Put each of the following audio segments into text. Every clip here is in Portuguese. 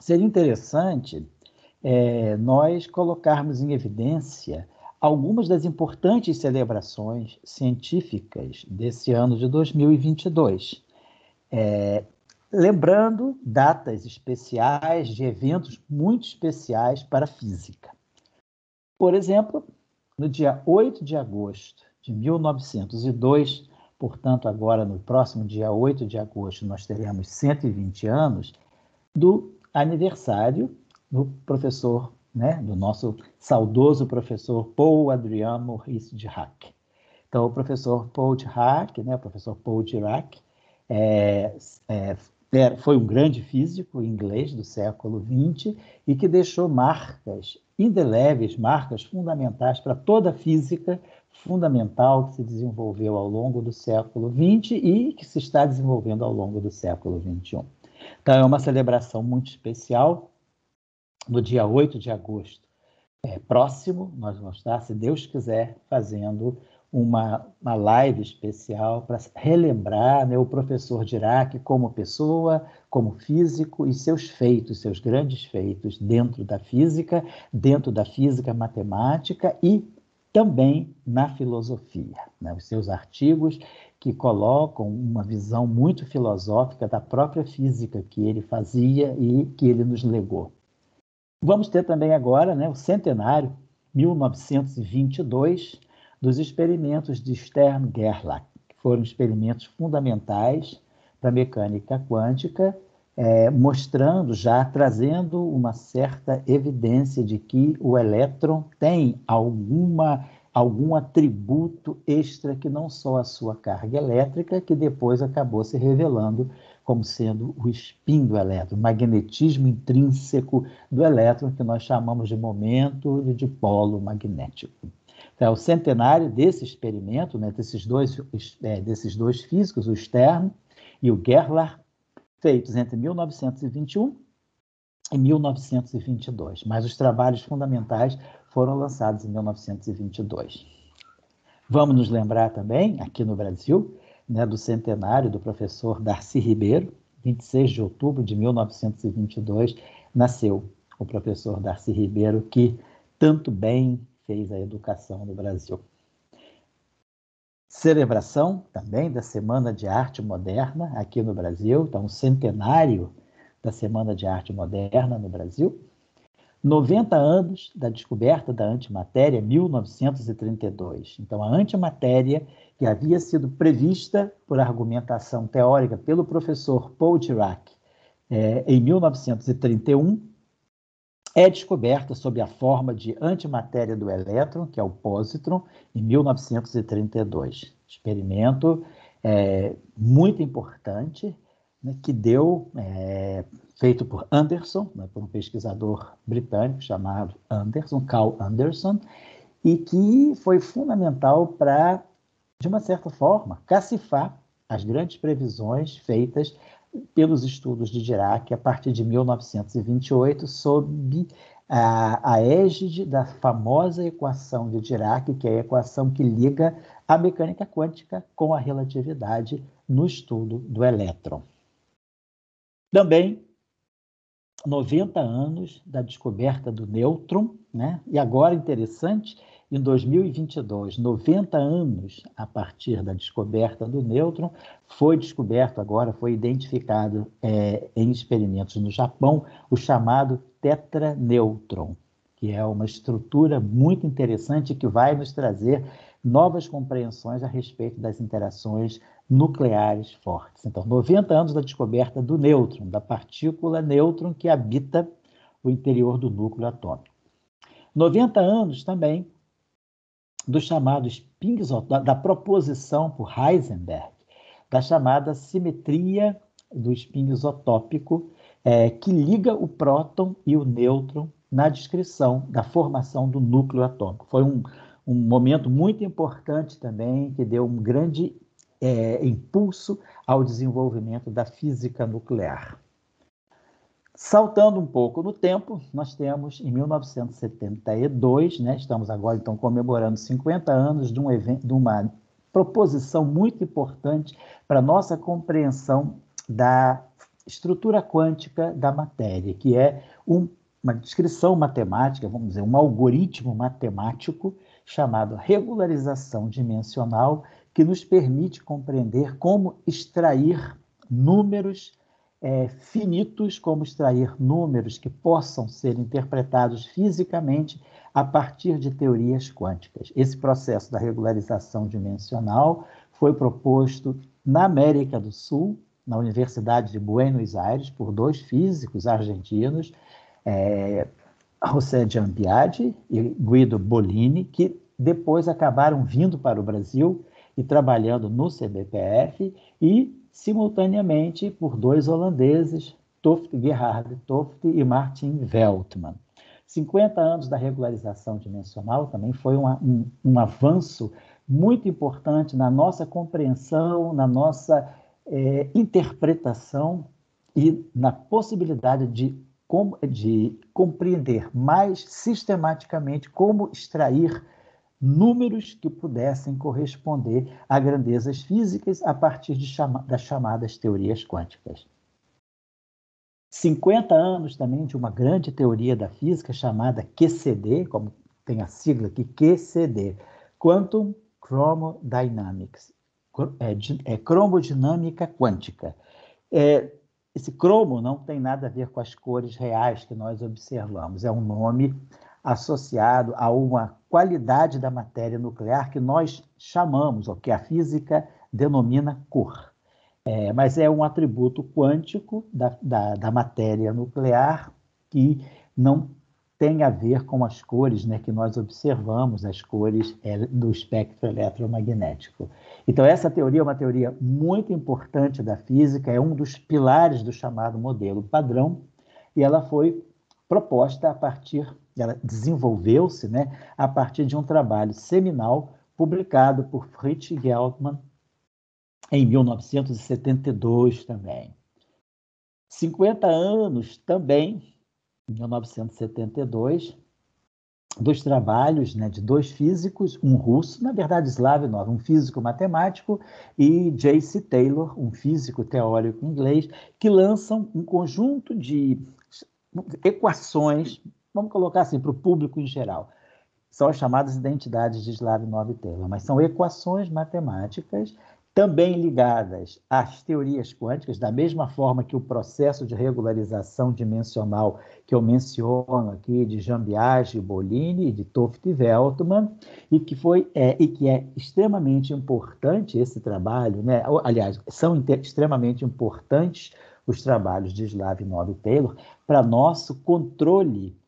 seria interessante nós colocarmos em evidência algumas das importantes celebrações científicas desse ano de 2022. Lembrando datas especiais de eventos muito especiais para a física. Por exemplo, no dia 8 de agosto de 1902, portanto, agora no próximo dia 8 de agosto, nós teremos 120 anos do aniversário do professor, do nosso saudoso professor Paul Adrien Maurice Dirac. Então, o professor Paul Dirac, o professor Paul Dirac, foi um grande físico inglês do século XX e que deixou marcas indeléveis, marcas fundamentais para toda a física fundamental que se desenvolveu ao longo do século XX e que se está desenvolvendo ao longo do século XXI. Então, é uma celebração muito especial. No dia 8 de agosto próximo, nós vamos estar, se Deus quiser, fazendo uma live especial para relembrar o professor Dirac como pessoa, como físico e seus feitos, seus grandes feitos dentro da física matemática e também na filosofia, os seus artigos que colocam uma visão muito filosófica da própria física que ele fazia e que ele nos legou. Vamos ter também agora o centenário, 1922, dos experimentos de Stern-Gerlach, que foram experimentos fundamentais para a mecânica quântica, mostrando, já trazendo uma certa evidência de que o elétron tem algum atributo extra que não só a sua carga elétrica, que depois acabou se revelando como sendo o spin do elétron, o magnetismo intrínseco do elétron, que nós chamamos de momento de dipolo magnético. Então, é o centenário desse experimento, desses dois físicos, o Stern e o Gerlach, feitos entre 1921 e 1922, mas os trabalhos fundamentais foram lançados em 1922. Vamos nos lembrar também, aqui no Brasil, do centenário do professor Darcy Ribeiro, 26 de outubro de 1922, nasceu o professor Darcy Ribeiro, que tanto bem fez a educação no Brasil. Celebração também da Semana de Arte Moderna aqui no Brasil, então, o centenário da Semana de Arte Moderna no Brasil. 90 anos da descoberta da antimatéria, 1932. Então, a antimatéria, que havia sido prevista por argumentação teórica pelo professor Paul Dirac em 1931, é descoberta sob a forma de antimatéria do elétron, que é o positron, em 1932. Experimento muito importante, que deu, feito por Anderson, por um pesquisador britânico chamado Carl Anderson, e que foi fundamental para, de uma certa forma, cacifar as grandes previsões feitas pelos estudos de Dirac a partir de 1928, sob a égide da famosa equação de Dirac, que é a equação que liga a mecânica quântica com a relatividade no estudo do elétron. Também 90 anos da descoberta do nêutron, E agora, interessante, em 2022, 90 anos a partir da descoberta do nêutron, foi identificado em experimentos no Japão, o chamado tetranêutron, que é uma estrutura muito interessante que vai nos trazer novas compreensões a respeito das interações nucleares fortes. Então, 90 anos da descoberta do nêutron, da partícula nêutron que habita o interior do núcleo atômico. 90 anos também do chamado spin isotôpico, da proposição por Heisenberg, da chamada simetria do spin isotópico, que liga o próton e o nêutron na descrição da formação do núcleo atômico. Foi um momento muito importante também, que deu um grande impulso ao desenvolvimento da física nuclear. Saltando um pouco no tempo, nós temos em 1972, estamos agora então comemorando 50 anos de uma proposição muito importante para a nossa compreensão da estrutura quântica da matéria, que é uma descrição matemática, vamos dizer, um algoritmo matemático chamado regularização dimensional, que nos permite compreender como extrair números finitos, como extrair números que possam ser interpretados fisicamente a partir de teorias quânticas. Esse processo da regularização dimensional foi proposto na América do Sul, na Universidade de Buenos Aires, por 2 físicos argentinos, José Giampiatti e Guido Bolini, que depois acabaram vindo para o Brasil e trabalhando no CBPF, e, simultaneamente, por 2 holandeses, Gerhard Toft e Martin Veltman. 50 anos da regularização dimensional também foi um avanço muito importante na nossa compreensão, na nossa interpretação e na possibilidade de compreender mais sistematicamente como extrair números que pudessem corresponder a grandezas físicas a partir das chamadas teorias quânticas. 50 anos também de uma grande teoria da física chamada QCD, como tem a sigla aqui, QCD, Quantum Chromodynamics, cromodinâmica quântica. Esse cromo não tem nada a ver com as cores reais que nós observamos, é um nome associado a uma qualidade da matéria nuclear que nós chamamos, ou que a física denomina cor. Mas é um atributo quântico da matéria nuclear que não tem a ver com as cores, né, que nós observamos, as cores do espectro eletromagnético. Então, essa teoria é uma teoria muito importante da física, é um dos pilares do chamado modelo padrão, e ela foi proposta ela desenvolveu-se, né, a partir de um trabalho seminal publicado por Fritz Geltmann em 1972 também. 50 anos também, em 1972, dos trabalhos, né, de 2 físicos, um russo, na verdade Slavnov, um físico matemático, e J.C. Taylor, um físico teórico inglês, que lançam um conjunto de equações, vamos colocar assim, para o público em geral. São as chamadas identidades de Slavnov e Taylor, mas são equações matemáticas também ligadas às teorias quânticas, da mesma forma que o processo de regularização dimensional que eu menciono aqui, de Giampiatti, Bolini e de Toft e Veltman, e que é extremamente importante esse trabalho, né? Aliás, são extremamente importantes os trabalhos de Slavnov e Taylor para nosso controle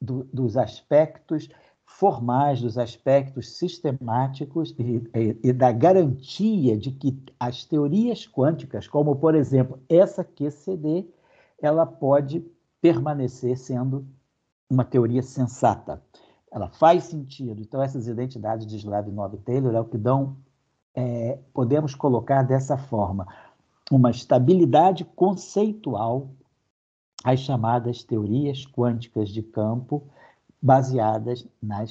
dos aspectos formais, dos aspectos sistemáticos e da garantia de que as teorias quânticas, como, por exemplo, essa QCD, ela pode permanecer sendo uma teoria sensata. Ela faz sentido. Então, essas identidades de Slavnov e Taylor é o que podemos colocar dessa forma, uma estabilidade conceitual às chamadas teorias quânticas de campo, baseadas na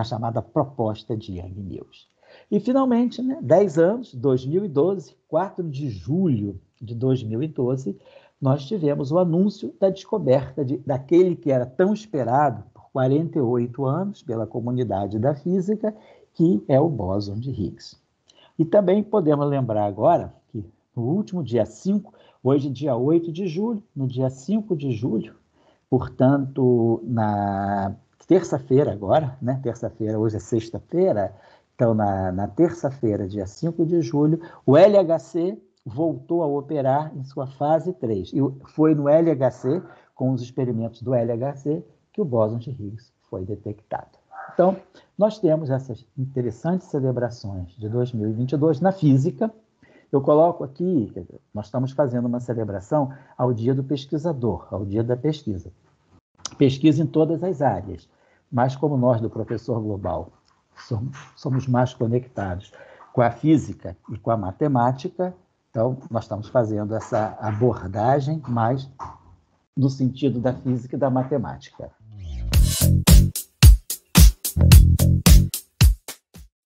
chamada proposta de Yang-Mills. E, finalmente, 10 anos, 2012, 4 de julho de 2012, nós tivemos o anúncio da descoberta daquele que era tão esperado por 48 anos pela comunidade da física, que é o bóson de Higgs. E também podemos lembrar agora que no último dia 5, hoje dia 8 de julho, no dia 5 de julho, portanto, na terça-feira agora, né? Terça-feira, hoje é sexta-feira, então na terça-feira, dia 5 de julho, o LHC voltou a operar em sua fase 3. E foi no LHC, com os experimentos do LHC, que o bóson de Higgs foi detectado. Então, nós temos essas interessantes celebrações de 2022 na física. Eu coloco aqui, nós estamos fazendo uma celebração ao Dia do Pesquisador, ao Dia da Pesquisa. Pesquisa em todas as áreas, mas como nós do Professor Global somos mais conectados com a física e com a matemática, então nós estamos fazendo essa abordagem mais no sentido da física e da matemática.